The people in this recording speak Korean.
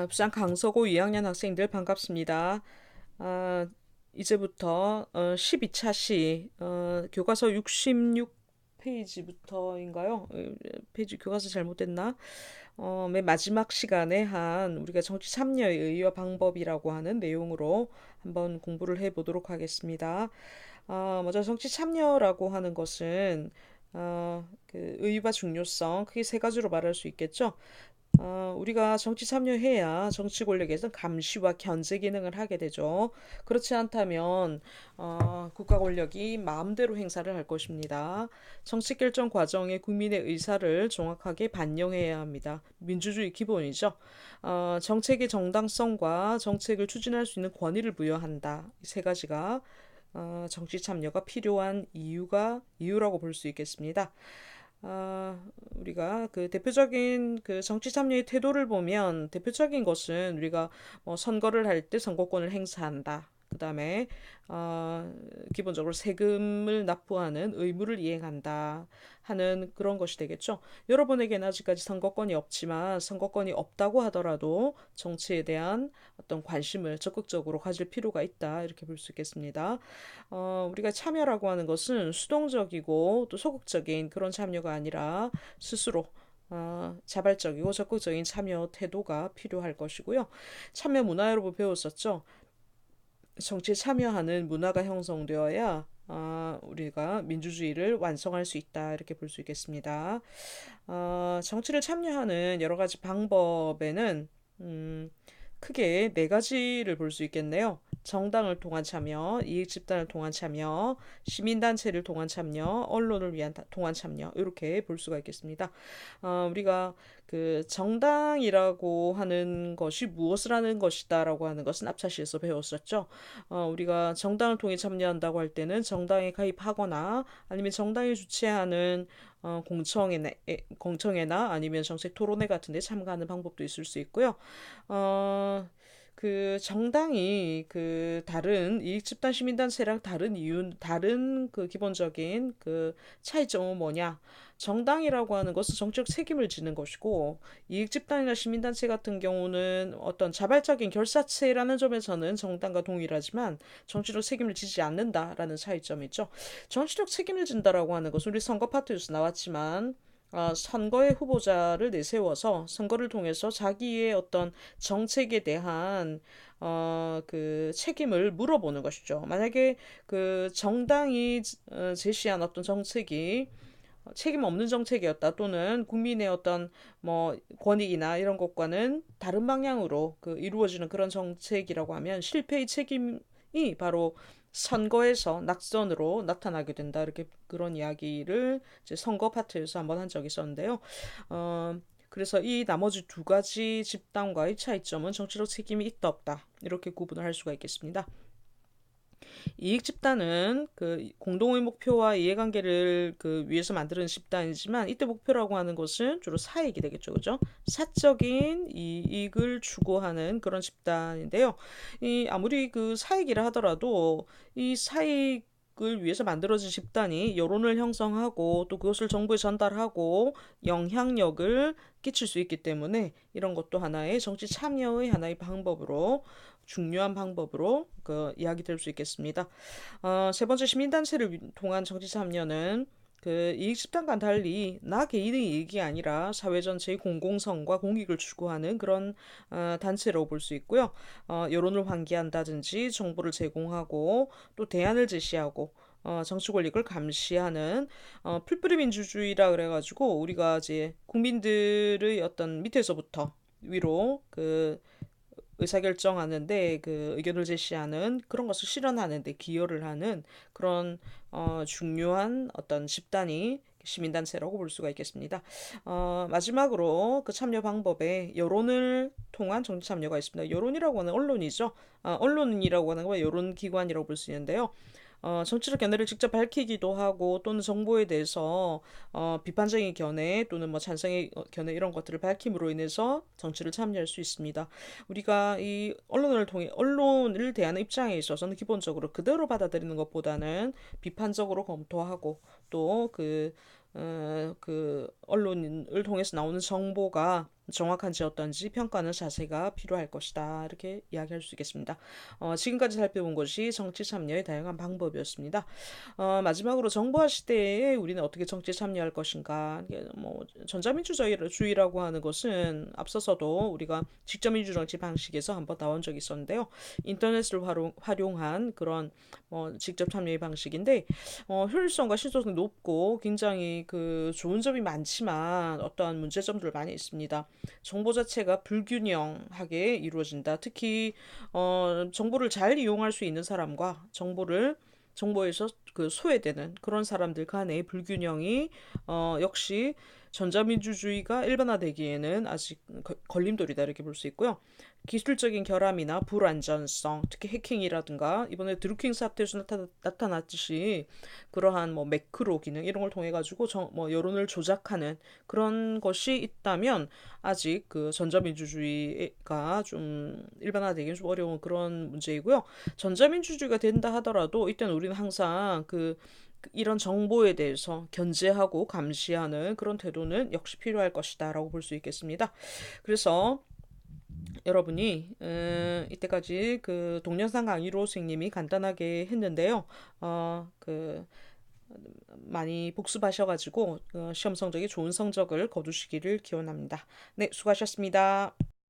부산 강서고 2학년 학생들 반갑습니다. 아, 이제부터 12차 시 교과서 66페이지부터인가요? 페이지 교과서 잘못됐나? 맨 마지막 시간에 한 우리가 정치 참여의 의의와 방법이라고 하는 내용으로 한번 공부를 해보도록 하겠습니다. 먼저 정치 참여라고 하는 것은 그 의의와 중요성 크게 세 가지로 말할 수 있겠죠. 우리가 정치 참여해야 정치 권력에서 감시와 견제 기능을 하게 되죠. 그렇지 않다면 국가 권력이 마음대로 행사를 할 것입니다. 정치 결정 과정에 국민의 의사를 정확하게 반영해야 합니다. 민주주의 기본이죠. 정책의 정당성과 정책을 추진할 수 있는 권위를 부여한다. 이 세 가지가 정치 참여가 필요한 이유라고 볼 수 있겠습니다. 아, 우리가 그 대표적인 그 정치 참여의 태도를 보면 대표적인 것은 우리가 뭐 선거를 할 때 선거권을 행사한다. 그다음에 기본적으로 세금을 납부하는 의무를 이행한다 하는 그런 것이 되겠죠. 여러분에게는 아직까지 선거권이 없지만 선거권이 없다고 하더라도 정치에 대한 어떤 관심을 적극적으로 가질 필요가 있다 이렇게 볼 수 있겠습니다. 우리가 참여라고 하는 것은 수동적이고 또 소극적인 그런 참여가 아니라 스스로 자발적이고 적극적인 참여 태도가 필요할 것이고요. 참여 문화 여러분 배웠었죠? 정치에 참여하는 문화가 형성되어야 우리가 민주주의를 완성할 수 있다 이렇게 볼 수 있겠습니다. 정치를 참여하는 여러 가지 방법에는 음, 크게 네 가지를 볼 수 있겠네요. 정당을 통한 참여, 이익 집단을 통한 참여, 시민단체를 통한 참여, 언론을 위한 통한 참여 이렇게 볼 수가 있겠습니다. 우리가 그 정당이라고 하는 것이 무엇을 하는 것이다라고 하는 것은 앞차시에서 배웠었죠. 우리가 정당을 통해 참여한다고 할 때는 정당에 가입하거나 아니면 정당이 주최하는 공청회나 아니면 정책 토론회 같은 데 참가하는 방법도 있을 수 있고요. 그 정당이 그 다른 이익 집단 시민단체랑 다른 그 기본적인 그 차이점은 뭐냐? 정당이라고 하는 것은 정치적 책임을 지는 것이고 이익 집단이나 시민단체 같은 경우는 어떤 자발적인 결사체라는 점에서는 정당과 동일하지만 정치적 책임을 지지 않는다라는 차이점이 있죠. 정치적 책임을 진다라고 하는 것은 우리 선거 파트에서 나왔지만 선거의 후보자를 내세워서 선거를 통해서 자기의 어떤 정책에 대한 그 책임을 물어보는 것이죠. 만약에 그 정당이 제시한 어떤 정책이 책임 없는 정책이었다 또는 국민의 어떤 뭐 권익이나 이런 것과는 다른 방향으로 그 이루어지는 그런 정책이라고 하면 실패의 책임이 바로 선거에서 낙선으로 나타나게 된다 이렇게 그런 이야기를 이제 선거 파트에서 한번 한 적이 있었는데요. 그래서 이 나머지 두 가지 집단과의 차이점은 정치적 책임이 있다 없다 이렇게 구분을 할 수가 있겠습니다. 이익 집단은 그 공동의 목표와 이해관계를 그 위해서 만드는 집단이지만 이때 목표라고 하는 것은 주로 사익이 되겠죠, 그죠? 사적인 이익을 추구하는 그런 집단인데요. 이 아무리 그 사익이라 하더라도 이 사익을 위해서 만들어진 집단이 여론을 형성하고 또 그것을 정부에 전달하고 영향력을 끼칠 수 있기 때문에 이런 것도 하나의 정치 참여의 하나의 방법으로 중요한 방법으로 그 이야기될 수 있겠습니다. 세 번째 시민단체를 통한 정치 참여는 그 이익 집단과는 달리 나 개인의 이익이 아니라 사회 전체의 공공성과 공익을 추구하는 그런 단체로 볼 수 있고요. 여론을 환기한다든지 정보를 제공하고 또 대안을 제시하고 정치 권력을 감시하는 풀뿌리 민주주의라 그래가지고 우리가 이제 국민들의 어떤 밑에서부터 위로 그 의사결정하는데 그 의견을 제시하는 그런 것을 실현하는데 기여를 하는 그런 중요한 어떤 집단이 시민단체라고 볼 수가 있겠습니다. 마지막으로 그 참여 방법에 여론을 통한 정치 참여가 있습니다. 여론이라고 하는 언론이죠. 언론이라고 하는 건 여론기관이라고 볼 수 있는데요. 정치적 견해를 직접 밝히기도 하고 또는 정보에 대해서 비판적인 견해 또는 뭐 찬성의 견해 이런 것들을 밝힘으로 인해서 정치를 참여할 수 있습니다. 우리가 이 언론을 통해 언론을 대하는 입장에 있어서는 기본적으로 그대로 받아들이는 것보다는 비판적으로 검토하고 또 그 언론을 통해서 나오는 정보가 정확한지 어떤지 평가하는 자세가 필요할 것이다. 이렇게 이야기할 수 있겠습니다. 지금까지 살펴본 것이 정치 참여의 다양한 방법이었습니다. 마지막으로 정보화 시대에 우리는 어떻게 정치에 참여할 것인가? 이게 뭐 전자민주주의라고 하는 것은 앞서서도 우리가 직접민주 정치 방식에서 한번 나온 적이 있었는데요. 인터넷을 활용한 그런 직접 참여의 방식인데 효율성과 신속성이 높고 굉장히 그 좋은 점이 많지만 어떠한 문제점들 많이 있습니다. 정보 자체가 불균형하게 이루어진다. 특히 정보를 잘 이용할 수 있는 사람과 정보에서 그 소외되는 그런 사람들 간의 불균형이 역시 전자민주주의가 일반화되기에는 아직 걸림돌이다 이렇게 볼 수 있고요. 기술적인 결함이나 불안전성, 특히 해킹이라든가 이번에 드루킹 사태에서 나타났듯이 그러한 뭐 매크로 기능 이런 걸 통해 가지고 뭐 여론을 조작하는 그런 것이 있다면 아직 그 전자민주주의가 좀 일반화되기는 좀 어려운 그런 문제이고요. 전자민주주의가 된다 하더라도 이때는 우리는 항상 이런 정보에 대해서 견제하고 감시하는 그런 태도는 역시 필요할 것이다라고 볼 수 있겠습니다. 그래서 여러분이 이때까지 그 동영상 강의로 선생님이 간단하게 했는데요. 그 많이 복습하셔가지고 시험 성적이 좋은 성적을 거두시기를 기원합니다. 네, 수고하셨습니다.